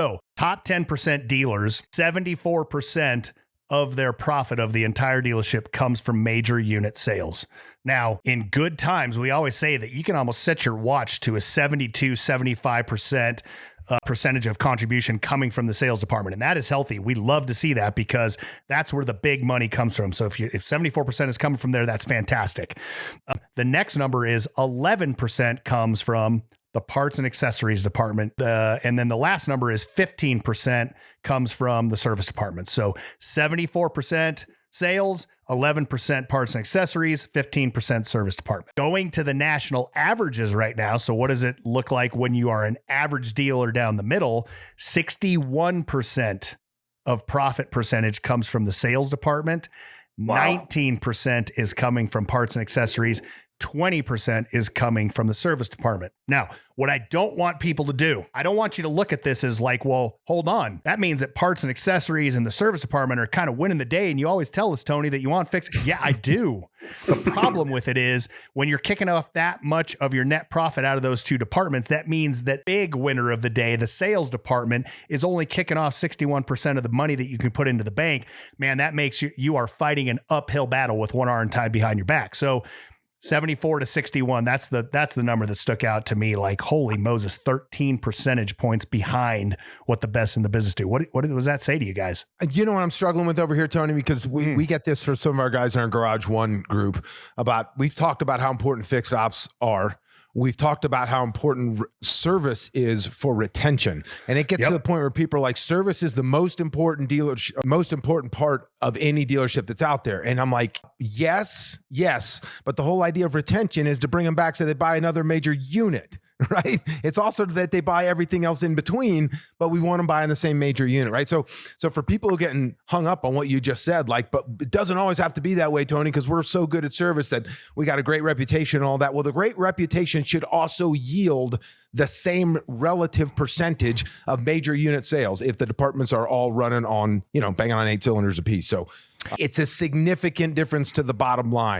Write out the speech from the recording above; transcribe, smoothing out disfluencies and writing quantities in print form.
So top 10% dealers, 74% of their profit of the entire dealership comes from major unit sales. Now, in good times, we always say that you can almost set your watch to a 72, 75% percentage of contribution coming from the sales department. And that is healthy. We love to see that because that's where the big money comes from. So if 74% is coming from there, that's fantastic. The next number is 11% comes from the parts and accessories department. And then the last number is 15% comes from the service department. So 74% sales, 11% parts and accessories, 15% service department. Going to the national averages right now. So what does it look like when you are an average dealer down the middle? 61% of profit percentage comes from the sales department. Wow. 19% is coming from parts and accessories. 20% is coming from the service department. Now, what I don't want people to do, I don't want you to look at this as like, well, hold on. That means that parts and accessories and the service department are kind of winning the day. And you always tell us, Tony, that you want fixed. Yeah, I do. The problem with it is when you're kicking off that much of your net profit out of those two departments, that means that big winner of the day, the sales department, is only kicking off 61% of the money that you can put into the bank. Man, that makes you are fighting an uphill battle with one arm tied behind your back. So 74 to 61. That's the number that stuck out to me. Like, holy Moses, 13 percentage points behind what the best in the business do. What does that say to you guys? You know what I'm struggling with over here, Tony, because we get this from some of our guys in our Garage One group we've talked about how important fixed ops are. We've talked about how important service is for retention. And it gets to the point where people are like, service is the most important part of any dealership that's out there. And I'm like, yes. But the whole idea of retention is to bring them back so they buy another major unit, right? It's also that they buy everything else in between, but we want them buying the same major unit, right? So for people who are getting hung up on what you just said, like, but it doesn't always have to be that way, Tony, because we're so good at service that we got a great reputation and all that. Well, the great reputation should also yield the same relative percentage of major unit sales if the departments are all running on, banging on 8 cylinders apiece. So it's a significant difference to the bottom line.